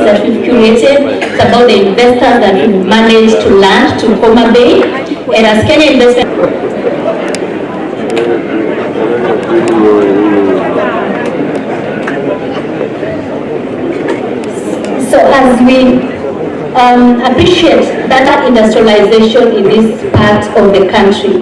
that we've curated. It's about the investors that we've managed to land to Homa Bay. And as Kenya Investment, so as we appreciate that industrialization in this part of the country,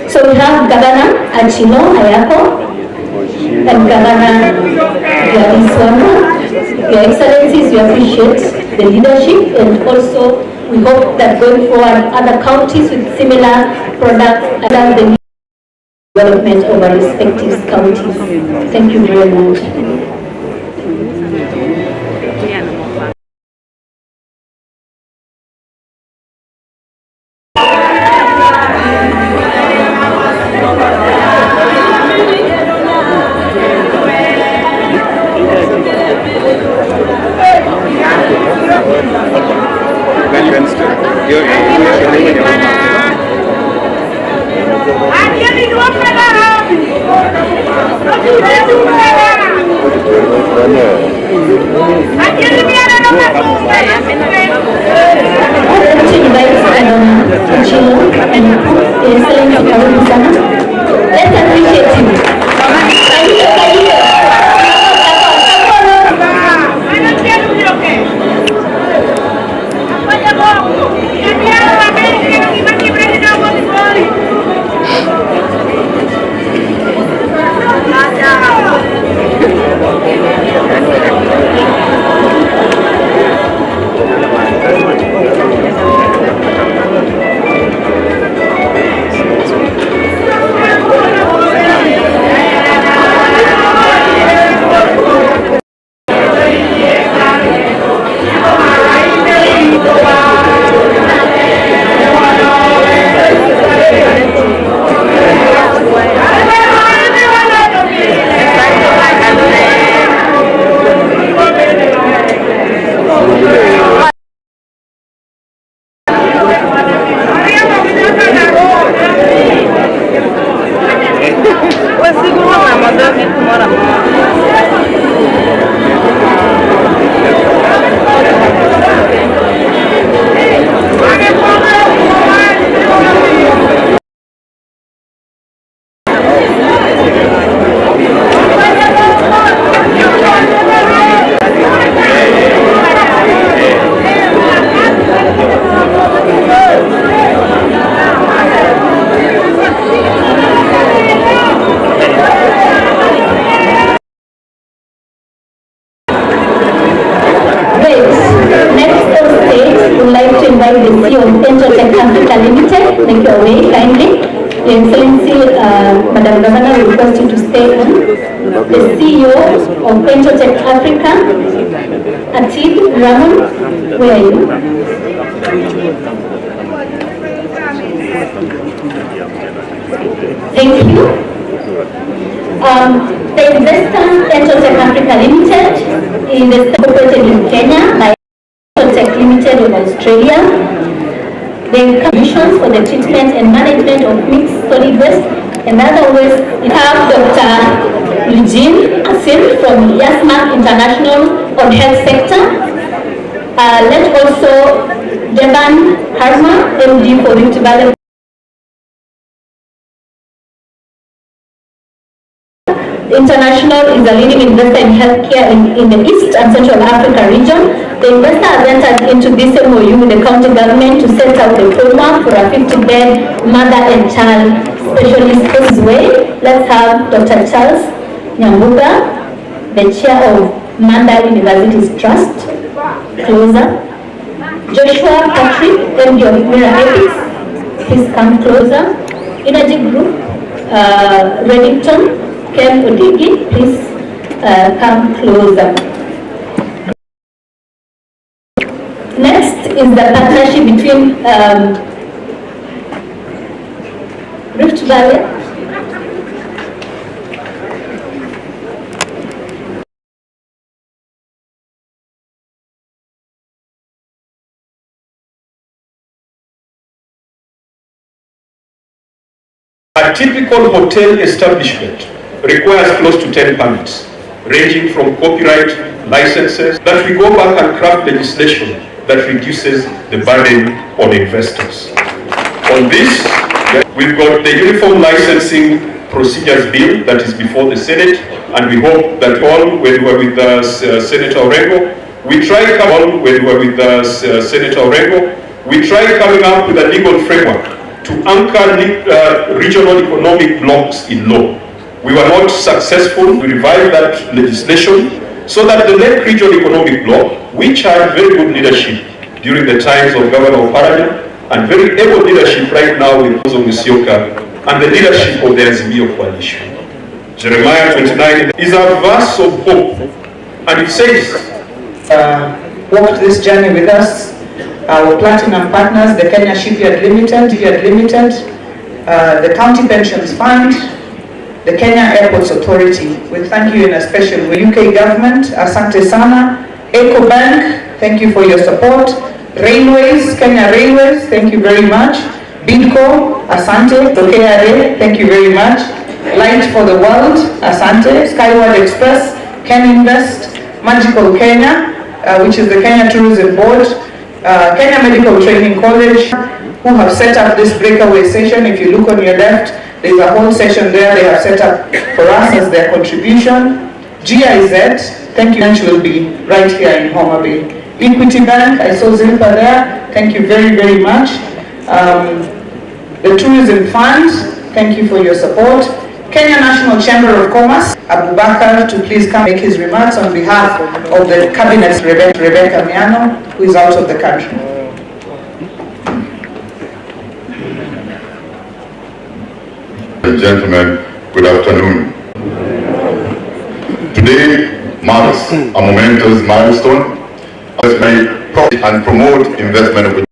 so we have Governor Achino Ayako and Governor Iswama. Your Excellencies, we appreciate the leadership, and also we hope that going forward other counties with similar products allow the development of our respective counties. Thank you very much. Let's appreciate him. Thank you away kindly. Your Excellency, Madam Governor, we request you to stay on. The CEO of Entotech Africa, Atid Ramon, where are you? Thank you. The investor Entotech Africa Limited is incorporated in Kenya by Entotech Limited of Australia. The commissions for the treatment and management of mixed solid waste and other waste. We have Dr. Eugene Asil from Yasmak International on health sector. Let's also Devan Harma, MD for Rift Valley. International is a leading investor in healthcare in the East and Central Africa region. The investor has entered into this MOU with the county government to set out the framework for a 50-bed mother and child specialist this way. Let's have Dr. Charles Nyambuga, the chair of Manda University's Trust, closer. Joshua Patrick, MD of Mira Epics, please come closer. Energy Group, Reddington, Ken Odigi, please come closer. Next is the partnership between Rift Valley A typical hotel establishment requires close to 10 permits, ranging from copyright licenses, that we go back and craft legislation that reduces the burden on investors. On this, we've got the Uniform Licensing Procedures Bill that is before the Senate, and we hope that all, when we were with Senator Orengo, we tried coming up with a legal framework to anchor regional economic blocks in law. We were not successful. We revived that legislation so that the Lake Regional Economic Bloc, which had very good leadership during the times of Governor Oparanya, and very able leadership right now with Musyoka and the leadership of the Azimio coalition. Jeremiah 29 is a verse of hope, and it says, walked this journey with us, our platinum partners, the Kenya Shipyard Limited, the County Pensions Fund, the Kenya Airports Authority. We thank you in a special way. UK government, asante sana. Eco Bank, thank you for your support. Railways, Kenya Railways, thank you very much. Bidco, asante. KRA, thank you very much. Light for the World, asante. Skyward Express, Ken Invest, Magical Kenya, which is the Kenya Tourism Board, Kenya Medical Training College, who have set up this breakaway session. If you look on your left, there's a whole session there they have set up for us as their contribution. GIZ, thank you, which will be right here in Homa Bay. Equity Bank, I saw Zilpa there, thank you very, very much. The Tourism Fund, thank you for your support. Kenya National Chamber of Commerce, Abubakar, to please come make his remarks on behalf of the Cabinet, Rebecca Miano, who is out of the country. Ladies and gentlemen, good afternoon. Today marks a momentous milestone as we profit and promote investment opportunities.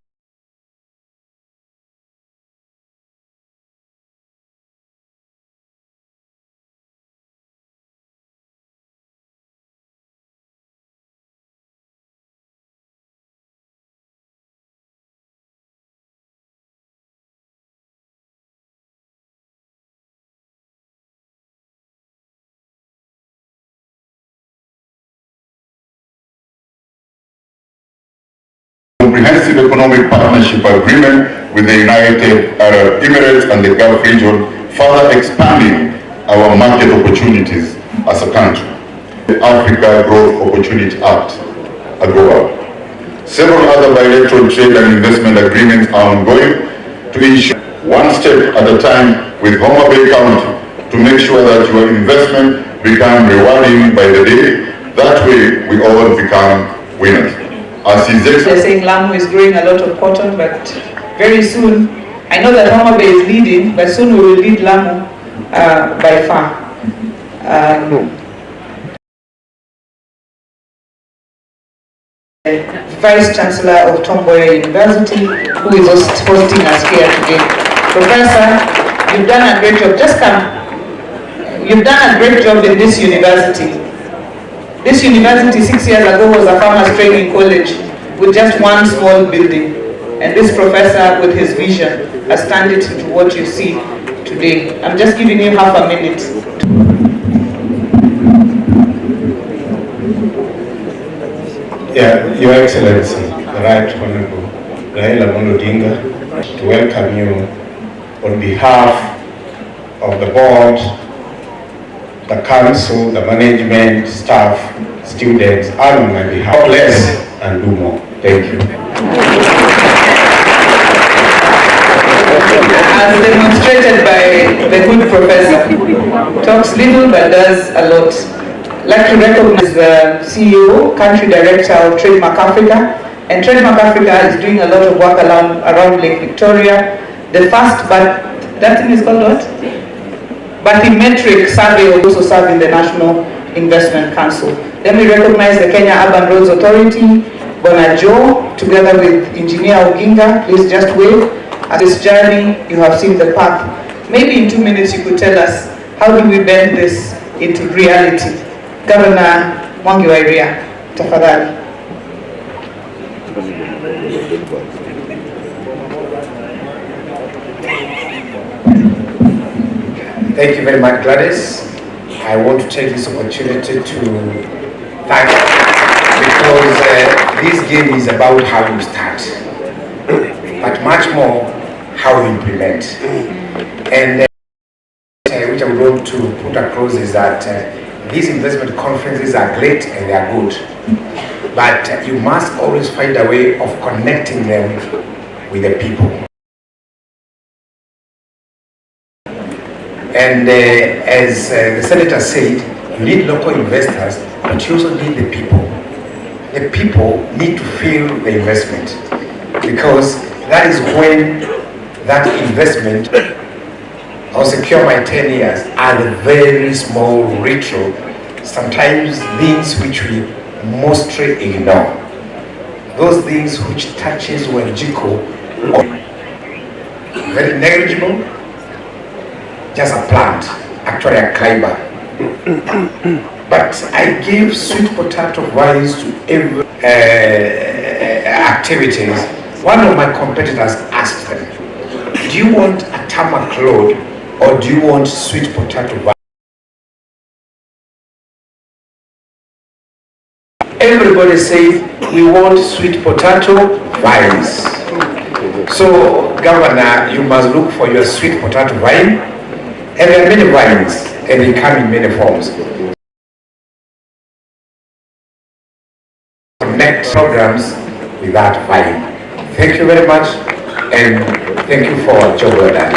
Comprehensive economic partnership agreement with the United Arab Emirates and the Gulf region, further expanding our market opportunities as a country. The Africa Growth Opportunity Act, AGOA. Several other bilateral trade and investment agreements are ongoing to ensure one step at a time with Homa Bay County to make sure that your investment become rewarding by the day. That way we all become winners. They're saying Lamu is growing a lot of cotton, but very soon, I know that Homa Bay is leading, but soon we will lead Lamu by far. Vice Chancellor of Tom Mboya University, who is hosting us here today. Professor, you've done a great job. Just come. You've done a great job in this university. This university 6 years ago was a farmers training college with just one small building. And this professor with his vision has turned it into what you see today. I'm just giving you half a minute. Yeah, Your Excellency, the Right Honorable Raila Odinga, to welcome you on behalf of the board, the council, the management, staff, students, and on my behalf. God bless and do more. Thank you. As demonstrated by the good professor, talks little but does a lot. I'd like to recognize the CEO, Country Director of Trademark Africa, and Trademark Africa is doing a lot of work around Lake Victoria. The first, but that thing is called what? Bathymetric survey will also serve in the National Investment Council. Then we recognize the Kenya Urban Roads Authority, Bwana Joe, together with Engineer Oginga. Please just wave. At this journey, you have seen the path. Maybe in 2 minutes you could tell us, how do we bend this into reality? Governor Mwangi wa Iria, tafadhali. Thank you very much, Gladys. I want to take this opportunity to thank you because this game is about how you start, but much more how you implement. And which I would want to put across is that these investment conferences are great and they are good, but you must always find a way of connecting them with the people. And as the Senator said, you need local investors, but you also need the people. The people need to feel the investment, because that is when that investment, I'll secure my 10 years, are the very small retro, sometimes things which we mostly ignore. Those things which touches Wanjiko, very negligible, just a plant, actually a climber. But I give sweet potato vines to every activities. One of my competitors asked them, do you want a tarmac road or do you want sweet potato vines? Everybody said, we want sweet potato vines. So, Governor, you must look for your sweet potato vine. And there are many vines, and they come in many forms. Connect programs with that vine. Thank you very much, and thank you for your job well done.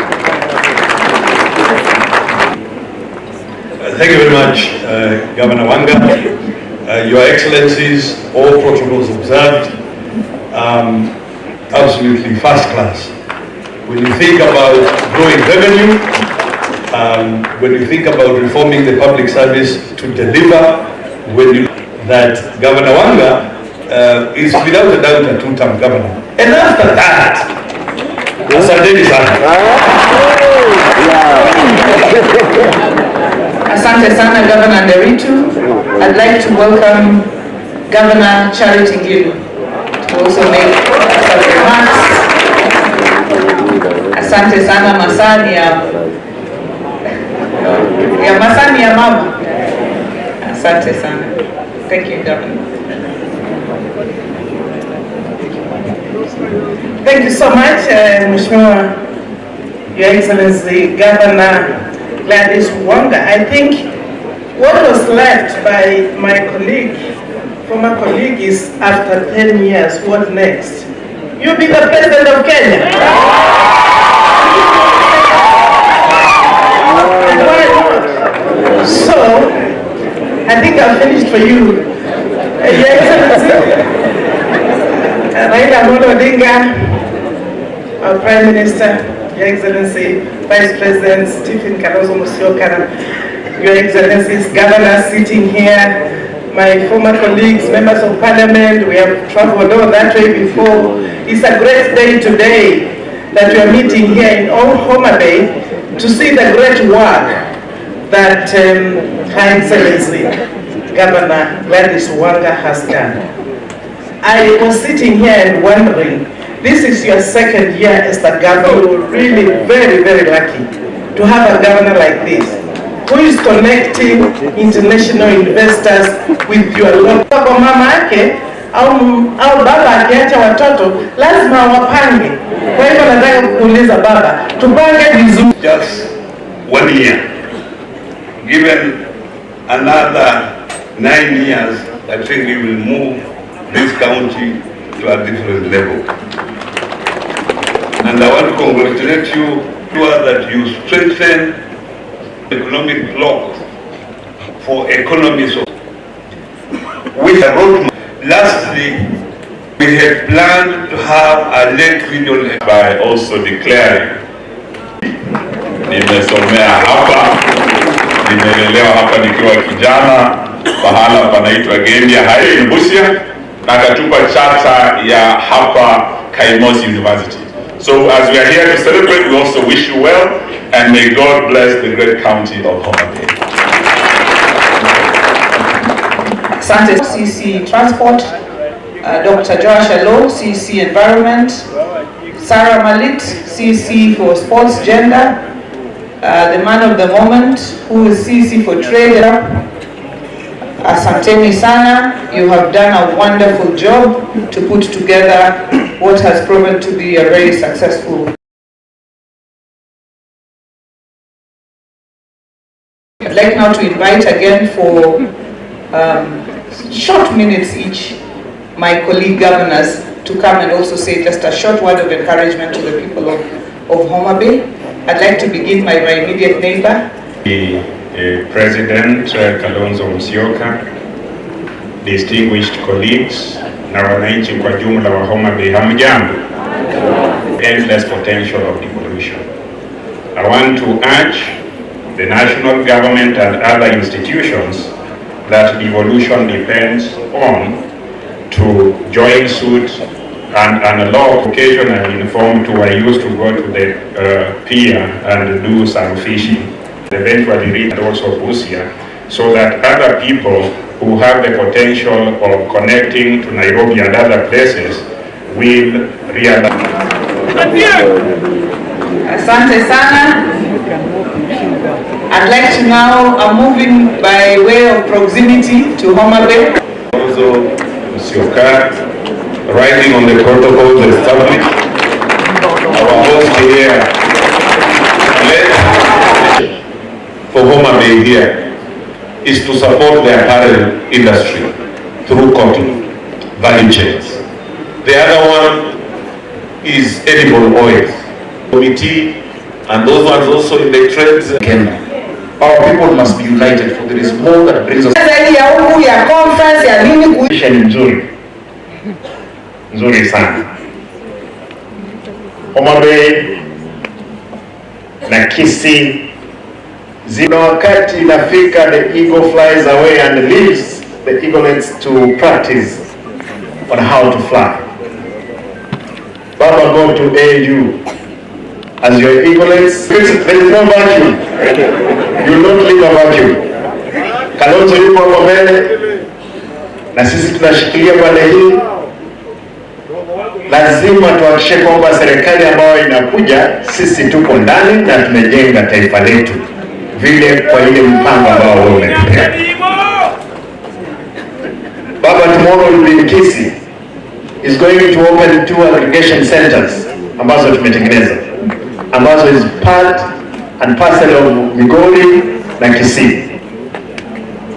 Thank you very much, Governor Wanga. Your Excellencies, all protocols observed, absolutely first class. When you think about growing revenue, when you think about reforming the public service to deliver, when you that Governor Wanga is without a doubt a two-term governor. And after that, asanteni sana. Asante sana, Governor Nderitu. I'd like to welcome Governor Charity Gill to also make some remarks. Asante sana, masani ya masani ya mama. Asante sana. Thank you, Governor. Thank you so much, Mheshimiwa, Your Excellency, Governor Gladys Wanga. I think what was left by my colleague, former colleague, is after 10 years, what next? You'll be the President of Kenya. So, I think I've finished for you. Your Excellency, Raila Amolo Odinga, our Prime Minister, Your Excellency, Vice President Stephen Kalonzo Musyoka, Your Excellencies, governors sitting here, my former colleagues, members of parliament, we have traveled all that way before. It's a great day today that we are meeting here in Homa Bay to see the great work that Her Excellency Governor Gladys Wanga has done. I was sitting here and wondering, this is your second year as the governor. You're really very, very lucky to have a governor like this, who is connecting international investors with your local. Kwa mama yake au baba akiacha watoto lazima wapange. Kwa hivyo nataka kuuliza baba, tupange vizuri. Just 1 year. Given another 9 years, I think we will move this county to a different level. And I want to congratulate you that you strengthen economic bloc for economies of with a roadmap. Lastly, we had planned to have a late regional by also declaring. Nimesomea hapa, nimelelewa hapa nikiwa kijana, pahala panaitwa Gembia High in Busia, na katupa chata ya hapa Kaimos University. So as we are here to celebrate, we also wish you well, and may God bless the great county of Homa Bay. Asante. CC Transport, Dr. Joash Alo, CC Environment, Sarah Malit, CC for Sports Gender, the man of the moment, who is CC for Trade. Asanteni sana, you have done a wonderful job to put together what has proven to be a very successful. I'd like now to invite again for short minutes each my colleague governors to come and also say just a short word of encouragement to the people of Homa Bay. I'd like to begin by my immediate neighbor. President Kalonzo Musyoka, distinguished colleagues, na wananchi kwa jumla wa Homa Bay, hamjambo. Endless potential of devolution. I want to urge the national government and other institutions that devolution depends on to join suit and allow occasional informed to. I used to go to the pier and do some fishing, eventually reach also Busia, so that other people who have the potential of connecting to Nairobi and other places will realize. Asante sana. I'd like to now, moving by way of proximity to Homa Bay. Also, Musyoka, riding on the protocols established, our host here, for Homa Bay here, is to support the apparel industry through cotton value chains. The other one is edible oils. Committee and those ones also in the trades. Our people must be united, for there is more that brings us. Nzuri sana. Homa Bay na Kisii, zina wakati inafika the eagle flies away and leaves the eaglets to practice on how to fly. Baba, go to AU as your eaglets. There is no vacuum. You will not leave a vacuum. Kalonzo yupo hapo mbele na sisi tunashikilia pande hii. Lazima tuhakikishe kwamba serikali ambayo inakuja, sisi tuko ndani na tumejenga taifa letu vile kwa ile mpango ambao wewe umetupea. Baba, tomorrow will be in Kisii is going to open 2 aggregation centers ambazo tumetengeneza, ambazo is part and parcel of Migori na Kisii,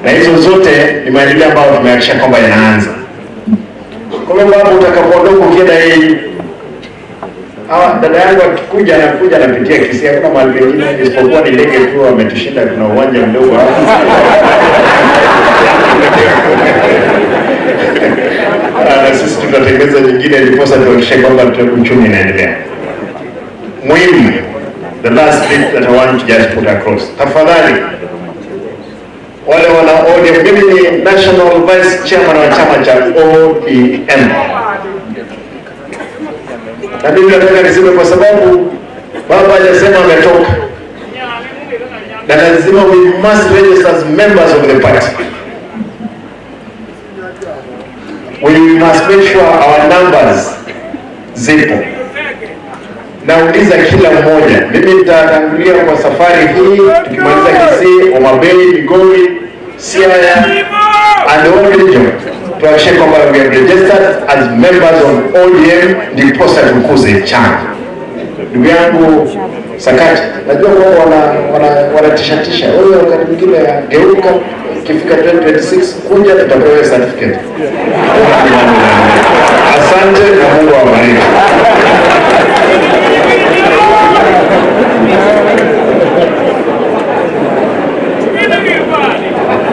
na hizo zote ni maendeleo ambayo tumehakikisha kwamba yanaanza. Kwa hiyo baba, utakapoondoka ukienda hii, dada yangu akikuja anapitia Kisii, hakuna mahali pengine isipokuwa ni ndege tu, ametushinda, kuna uwanja mdogo hapa. Na sisi tutatengeneza nyingine iliposa tuhakikishe kwamba uchumi inaendelea. Muhimu, the last bit that I want to just put across. Tafadhali, wale wana ODM, mimi ni National Vice Chairman wa chama cha ODM. Na mimi nataka niseme kwa sababu baba hajasema ametoka. Na lazima we must register as members of the party. We must make sure our numbers zipo. Nauliza kila mmoja, mimi nitatangulia kwa safari hii, tukimaliza Kisii, Homa Bay, Migori, Siaya and all region, tuhakikishe kwamba we are registered as members of ODM, ndiposa tukuze chama. Ndugu yangu Sakati, najua kwamba wanatishatisha wewe, wakati mwingine geuka, ikifika 2026 kuja tutapewa certificate. Asante na Mungu awabariki.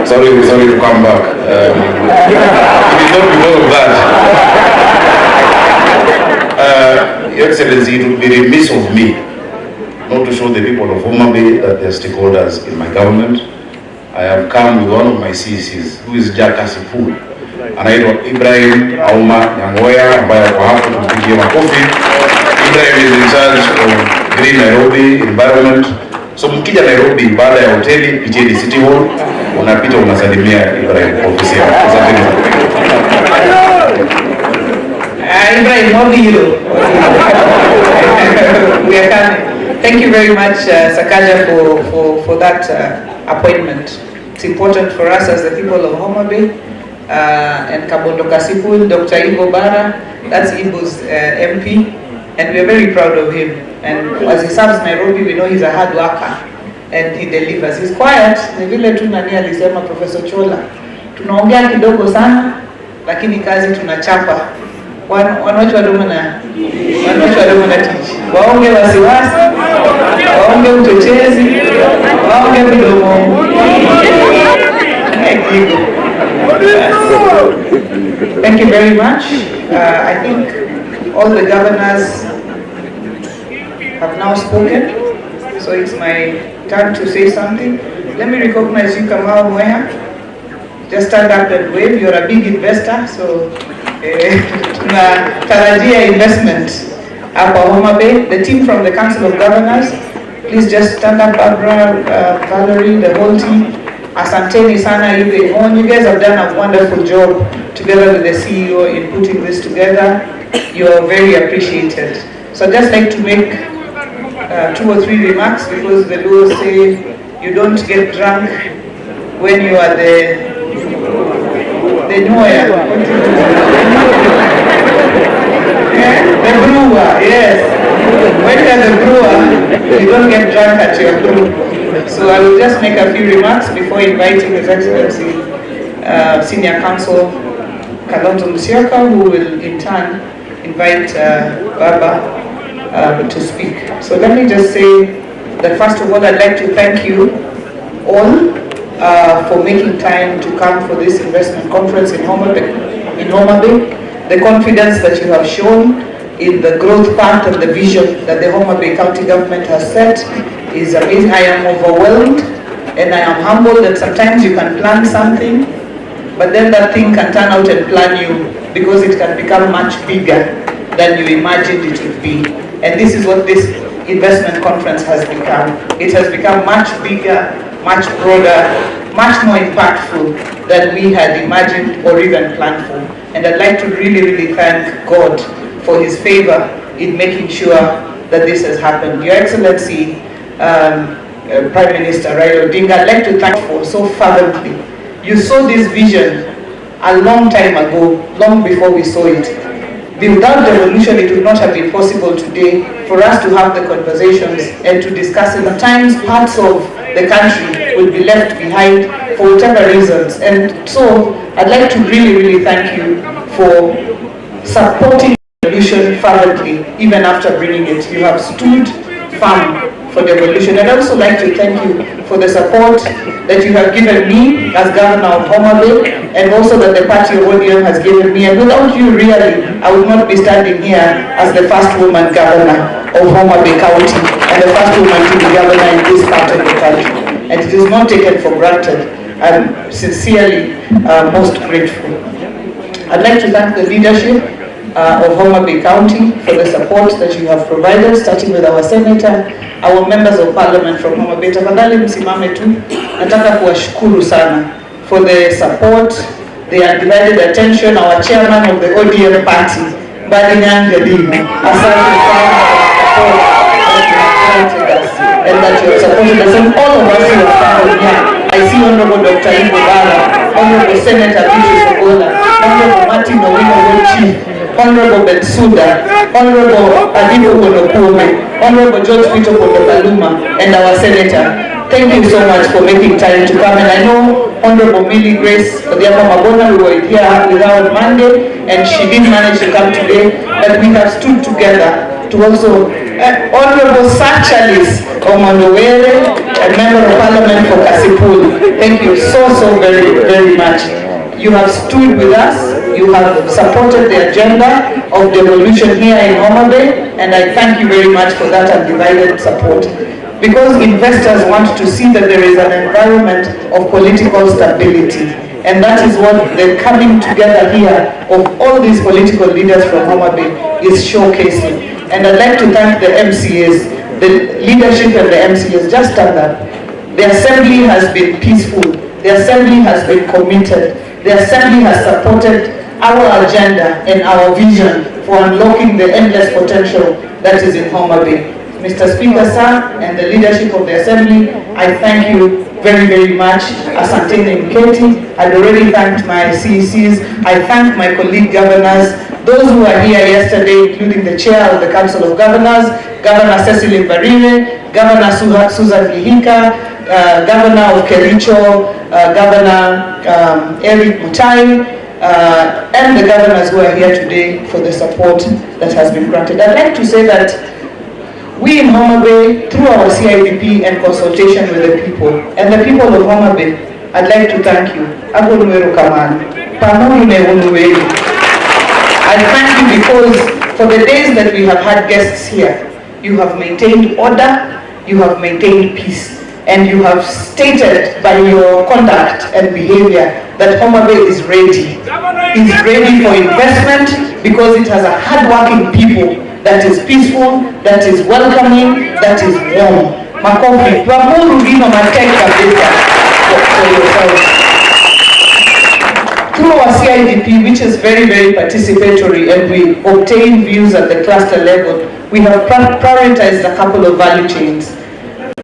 Sorry to come back. It is not because of that. Your Excellency, it would be remiss of me not to show the people of Homa Bay that they are stakeholders in my government. I have come with one of my CCs, who is Jaka Sipul. Anaitwa Ibrahim Auma Nyangoya, ambaye kwa hapo tupigie makofi. Ibrahim is in charge of Green Nairobi Environment. So mkija Nairobi, baada ya hoteli, piteni City Hall, unapita unasalimia Ibrahim ofisi yake. Asante sana. Ibrahim, what do you do? We are coming. Thank you very much, Sakaja, for that appointment. It's important for us as the people of Homa Bay and Kabondo Kasipul, Dr. Ivo Bara, that's Ivo's MP, and we're very proud of him. And as he serves Nairobi, we know he's a hard worker and he delivers. He's quiet, ni vile tu nani alisema Professor Chola. Tunaongea kidogo sana, lakini kazi tunachapa. Wanaochwa wadomo na tiji. Waonge wasiwasi, waonge uchochezi, waonge midomo. Thank you very much. I think all the governors have now spoken, so it's my turn to say something. Let me recognize you, Kamau Mweha. Just stand up and wave. You're a big investor, so tunatarajia investment hapa Homa Bay. The team from the Council of Governors, please just stand up. Barbara, Valerie, the whole team. Asanteni sana, you guys have done a wonderful job together with the CEO in putting this together. You are very appreciated. So I'd just like to make 2 or 3 remarks, because the laws say you don't get drunk when you are the brewer, yes. When you are the brewer, you don't get drunk at your brew. So I will just make a few remarks before inviting His Excellency Senior Counsel Kalonzo Musyoka, who will in turn invite Baba to speak. So let me just say that first of all, I'd like to thank you all for making time to come for this investment conference in Homa Bay. The confidence that you have shown in the growth path and the vision that the Homa Bay County government has set is amazing. I am overwhelmed and I am humbled that sometimes you can plan something, but then that thing can turn out and plan you, because it can become much bigger than you imagined it would be. And this is what this investment conference has become. It has become much bigger, much broader, much more impactful than we had imagined or even planned for. And I'd like to really thank God for His favor in making sure that this has happened. Your Excellency, Prime Minister Raila Odinga, I'd like to thank you for so fervently. You saw this vision a long time ago, long before we saw it. Without devolution, it would not have been possible today for us to have the conversations and to discuss it. Sometimes parts of the country will be left behind for whatever reasons. And so I'd like to really thank you for supporting devolution fervently, even after bringing it. You have stood firm for devolution. I'd also like to thank you for the support that you have given me as Governor of Homa Bay, and also that the party of ODIOCHIENG has given me. And without you, really, I would not be standing here as the first woman governor of Homa Bay County and the first woman to be governor in this part of the country. And it is not taken for granted. I'm sincerely most grateful. I'd like to thank the leadership of Homa Bay County for the support that you have provided, starting with our senator, our members of parliament from Homa Bay. Tafadhali msimame tu. Nataka kuwashukuru sana for the support, the undivided attention. Our chairman of the ODM party, Mbadinyanga Dimo, asante sana for us and that you have supported us, and all of us who have found here. I see Honorable Dr. Ivo Bara, Honorable Senator Beatrice Ogola, Honorable Martin Owino, Honorable Bensouda, Honorable Adibo Bonokume, Honorable George Peter Pondokaluma, and our Senator. Thank you so much for making time to come. And I know Honorable Millie Grace Odiapa Mabona, we were here with her on Monday, and she didn't manage to come today, but we have stood together to also Honorable Sachalis Omandowere, a member of Parliament for Kasipul. Thank you so very much. You have stood with us. You have supported the agenda of devolution here in Homa Bay, and I thank you very much for that undivided support. Because investors want to see that there is an environment of political stability, and that is what the coming together here of all these political leaders from Homa Bay is showcasing. And I'd like to thank the MCAs, the leadership and the MCAs. Just stand up. The assembly has been peaceful. The assembly has been committed. The assembly has supported our agenda and our vision for unlocking the endless potential that is in Homa Bay. Mr. Speaker, sir, and the leadership of the Assembly, I thank you very, very much. Asante Nketi, I'd already thanked my CECs. I thank my colleague governors, those who are here yesterday, including the chair of the Council of Governors, Governor Cecily Mbarire, Governor Susan Kihika, Governor of Kericho, Governor Eric Mutai, and the governors who are here today for the support that has been granted. I'd like to say that we in Homa Bay, through our CIDP and consultation with the people, and the people of Homa Bay, I'd like to thank you. I thank you because for the days that we have had guests here, you have maintained order, you have maintained peace, and you have stated by your conduct and behavior that Homa Bay is ready. It's ready for investment because it has a hard-working people that is peaceful, that is welcoming, that is warm. Makofi, for yourself. Through our CIDP, which is very, very participatory, and we obtain views at the cluster level, we have prioritized a couple of value chains.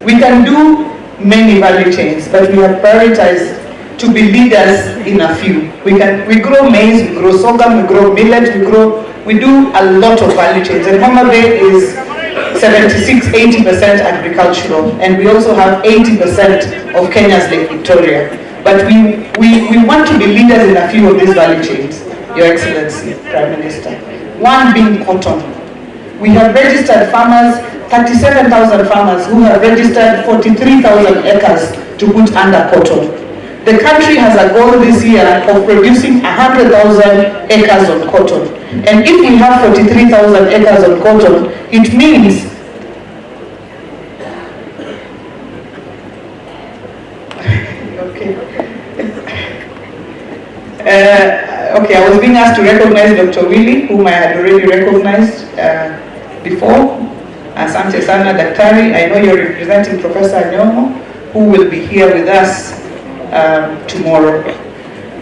We can do many value chains, but we have prioritized to be leaders in a few. We grow maize, we grow sorghum, we grow millet, we do a lot of value chains. And Homa Bay is 76-80% agricultural, and we also have 80% of Kenya's Lake Victoria. But we want to be leaders in a few of these value chains, Your Excellency, Prime Minister. One being cotton. We have registered farmers, 37,000 farmers who have registered 43,000 acres to put under cotton. The country has a goal this year of producing 100,000 acres of cotton. And if we have 43,000 acres of cotton, it means okay, I was being asked to recognize Dr. Willie, whom I had already recognized before. Asante Sana Daktari, I know you're representing Professor Nyomo, who will be here with us tomorrow.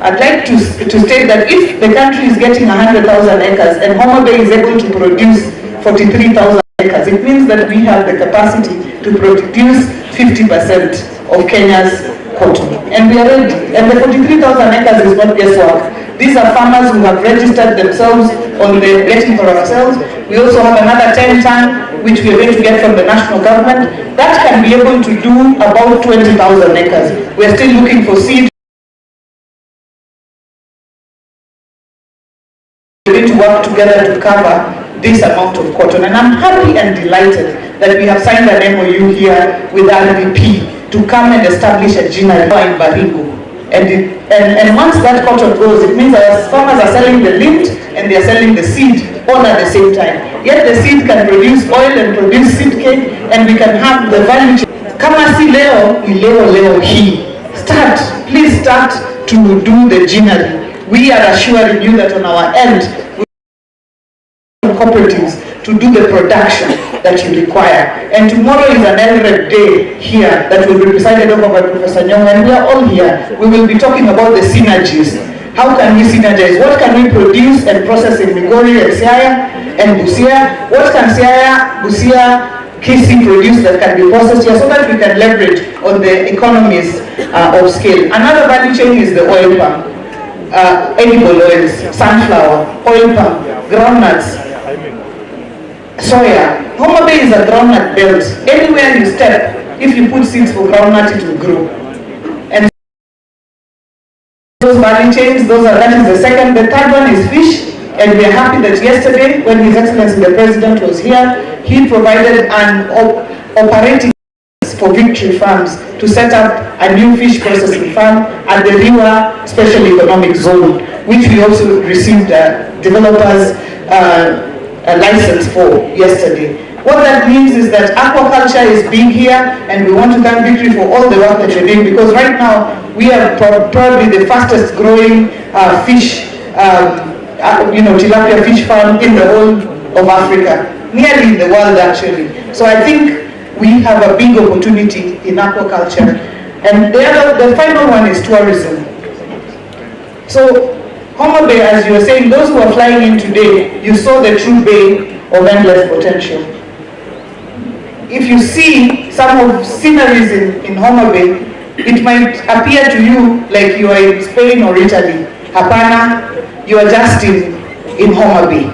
I'd like to state that if the country is getting 100,000 acres and Homa Bay is able to produce 43,000 acres, it means that we have the capacity to produce 50% of Kenya's cotton. And we are ready. And the 43,000 acres is not guesswork. These are farmers who have registered themselves on the Getting for Ourselves. We also have another 10 ton, which we are going to get from the national government. That can be able to do about 20,000 acres. We are still looking for seed. We're going to work together to cover this amount of cotton. And I'm happy and delighted that we have signed an MOU here with RDP to come and establish a ginnery in Baringo. And once that cotton goes, it means our farmers are selling the lint and they are selling the seed all at the same time. Yet the seed can produce oil and produce seed cake, and we can have the value chain. Kama si leo, ni leo hii. Please start to do the ginnery. We are assuring you that on our end, cooperatives to do the production that you require. And tomorrow is an LREP day here that will be presided over by Professor Nyong, and we are all here. We will be talking about the synergies. How can we synergize? What can we produce and process in Migori and Siaya and Busia? What can Siaya, Busia, Kisii produce that can be processed here so that we can leverage on the economies of scale? Another value chain is the oil palm, edible oils, sunflower, oil palm, groundnuts, soya. Homa Bay is a groundnut belt. Anywhere you step, if you put seeds for groundnut, it will grow. And those value chains, that is the second. The third one is fish. And we are happy that yesterday, when His Excellency the President was here, he provided an operating for Victory Farms to set up a new fish processing farm at the Riwa Special Economic Zone, which we also received developers a license for yesterday. What that means is that aquaculture is big here, and we want to thank Victory for all the work that you're doing, because right now we are probably the fastest growing fish, tilapia fish farm in the whole of Africa, nearly in the world actually. So I think we have a big opportunity in aquaculture. And the final one is tourism. So Homa Bay, as you were saying, those who are flying in today, you saw the true bay of endless potential. if you see some of sceneries in Homa Bay, it might appear to you like you are in Spain or Italy. Hapana, you are just in Homa Bay.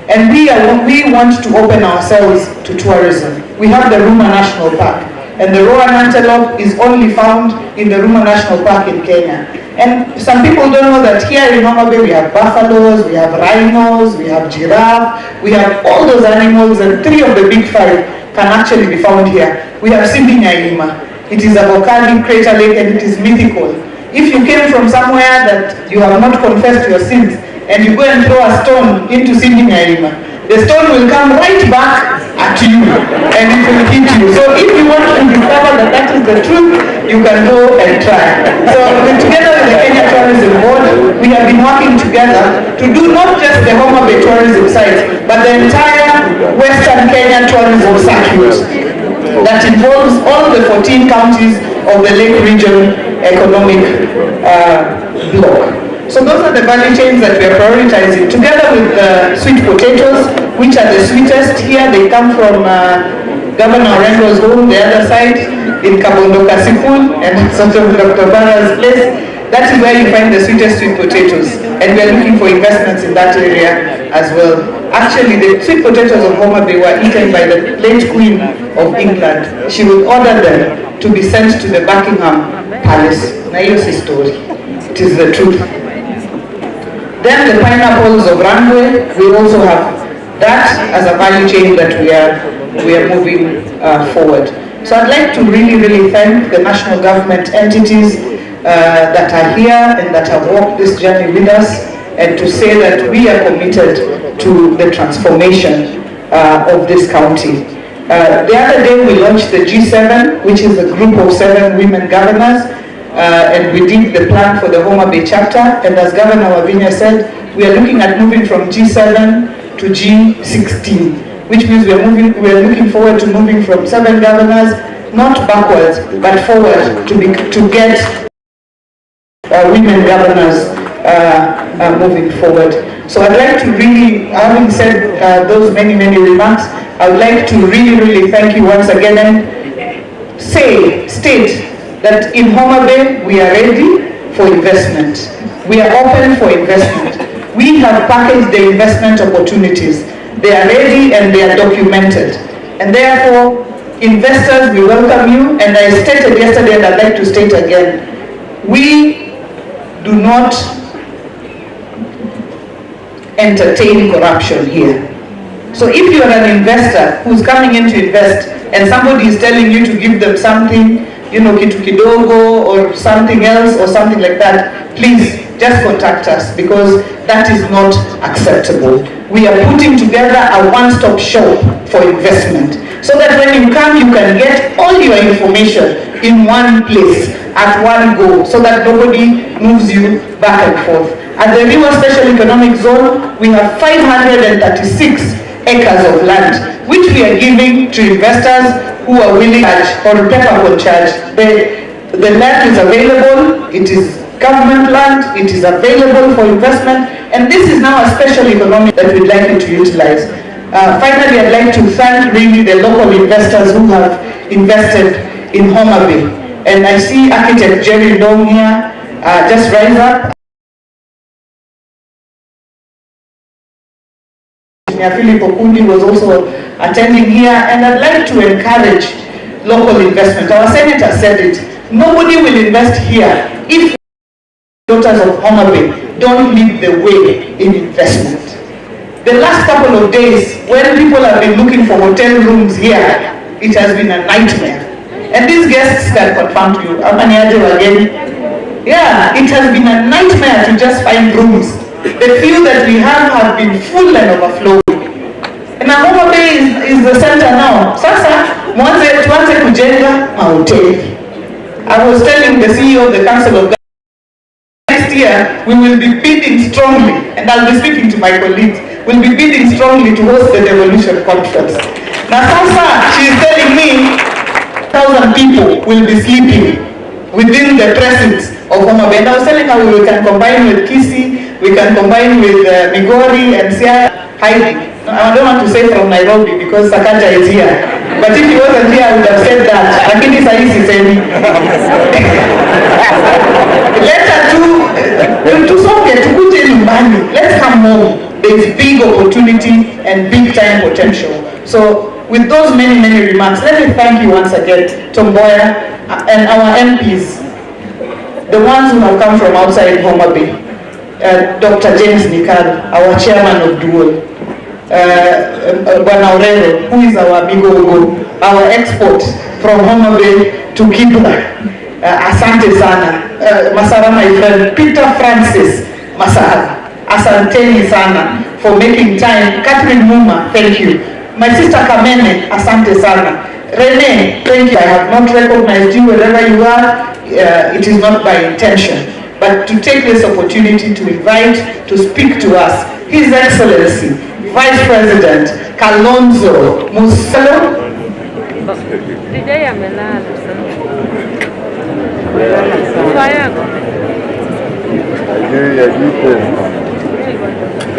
And we want to open ourselves to tourism. We have the Ruma National Park, and the Rowan antelope is only found in the Ruma National Park in Kenya. And some people don't know that here in Homa Bay we have buffaloes, we have rhinos, we have giraffe, we have all those animals, and 3 of the big 5 can actually be found here. We have Simbinyaima. It is a volcanic crater lake and it is mythical. If you came from somewhere that you have not confessed your sins and you go and throw a stone into Simbinyaima, the stone will come right back at you and it will hit you. So if you want to discover that that is the truth, you can go and try. So together with the Kenya Tourism Board, we have been working together to do not just the Homa Bay tourism sites, but the entire Western Kenya tourism circuit that involves all the 14 counties of the Lake Region Economic Bloc. So those are the value chains that we are prioritizing, together with the sweet potatoes, which are the sweetest here. They come from Governor Orengo's home, the other side, in Kabondo Kasipul, and sort of Dr. Bara's place. That is where you find the sweetest sweet potatoes. And we are looking for investments in that area as well. Actually, the sweet potatoes of Homa Bay were eaten by the late Queen of England. She would order them to be sent to the Buckingham Palace. Na hiyo si story. It is the truth. Then the pineapples of Rangwe, we also have that as a value chain that we are moving forward. So I'd like to really thank the national government entities that are here and that have walked this journey with us, and to say that we are committed to the transformation of this county. The other day we launched the G7, which is a group of 7 women governors, and we did the plan for the Homa Bay chapter, and as Governor Wavinya said, we are looking at moving from G7 to G16, which means we are looking forward to moving from 7 governors, not backwards, but forward to get women governors moving forward. So I'd like to really, having said those many remarks, I would like to really thank you once again and state that in Homa Bay we are ready for investment. We are open for investment. We have packaged the investment opportunities. They are ready and they are documented. And therefore, investors, we welcome you. And I stated yesterday, and I'd like to state again, we do not entertain corruption here. So if you are an investor who's coming in to invest and somebody is telling you to give them something, you know, kitu kidogo or something else or something like that, please just contact us, because that is not acceptable. We are putting together a one-stop shop for investment, so that when you come, you can get all your information in one place at one go, so that nobody moves you back and forth. At the Riwa Special Economic Zone, we have 536 acres of land, which we are giving to investors who are willing to charge or peppercorn charge. The land is available, it is government land, it is available for investment, and this is now a special economic that we'd like you to utilize. Finally, I'd like to thank really the local investors who have invested in Homa Bay. And I see architect Jerry Long here, just rise up. Philip Okundi was also attending here, and I'd like to encourage local investment. Our senator said it, nobody will invest here if daughters of Homa Bay don't lead the way in investment. The last couple of days, when people have been looking for hotel rooms here, it has been a nightmare. And these guests can confirm to you, again. Yeah, it has been a nightmare to just find rooms. The few that we have been full and overflowing. And Homa Bay is the center now. Sasa, tuanze kujenga mahoteli. I was telling the CEO of the Council of Government, next year we will be bidding strongly, and I'll be speaking to my colleagues, we'll be bidding strongly to host the Devolution Conference. Now Sasa, she is telling me 1,000 people will be sleeping within the precincts of Homa Bay. And I was telling her we can combine with Kisii, we can combine with Migori and Siaya. I don't want to say from Nairobi because Sakaja is here. But if he wasn't here, I would have said that. Lakini saa hii sisemi. Tusonge, tukuje nyumbani. Let's come home. There is big opportunity and big time potential. So with those many remarks, let me thank you once again, Tomboya, and our MPs, the ones who have come from outside Homa Bay. Dr. James Nikal, our chairman of Dual, Bwana Orero, who is our amigo, our export from Homa Bay to Kibra. Asante sana. Masara, my friend, Peter Francis Masara. Asanteni sana for making time. Catherine Muma, thank you. My sister Kamene, asante sana. Rene, thank you. I have not recognized you wherever you are. It is not by intention. But to take this opportunity to invite, to speak to us, His Excellency, Vice President Kalonzo Musyoka.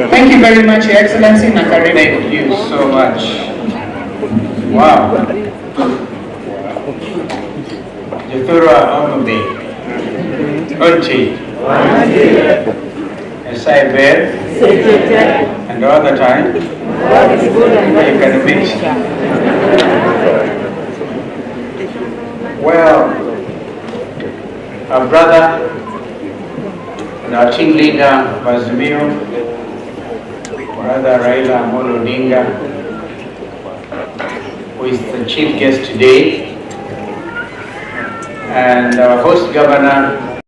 Thank you very much, Your Excellency. Nakari. Thank you so much. Wow. Jethura Ombe. Unchi. Saiber. And all the time. You can mix. Well, our brother and our team leader, Azimio, Brother Raila Amolo Odinga, who is the chief guest today, and our host governor.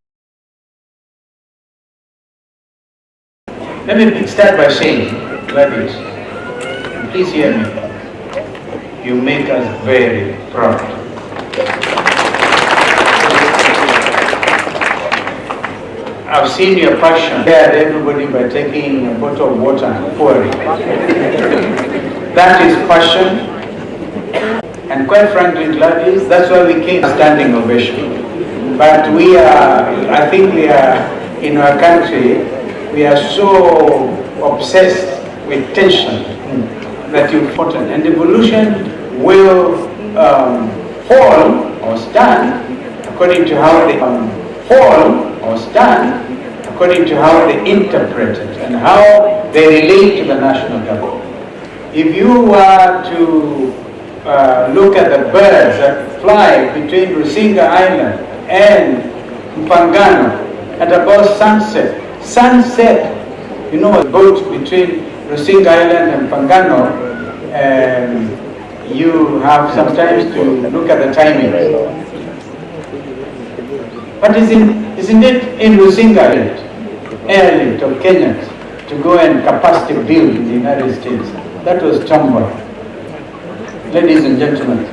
Let me start by saying, ladies, please hear me. You make us very proud. I've seen your passion. Shared everybody by taking a bottle of water and pouring. That is passion. And quite frankly, ladies, that's why we came standing ovation. But we are, I think we are, in our country, we are so obsessed with tension that you're important. And evolution will fall or stand according to how they fall or stand according to how they interpret it and how they relate to the national government. If you were to look at the birds that fly between Rusinga Island and Mpangano at about sunset, you know, a boat between Rusinga Island and Mpangano, you have sometimes to look at the timing. But isn't it in Rusinga airlift of Kenyans to go and capacity build in the United States? That was Chamba. Ladies and gentlemen,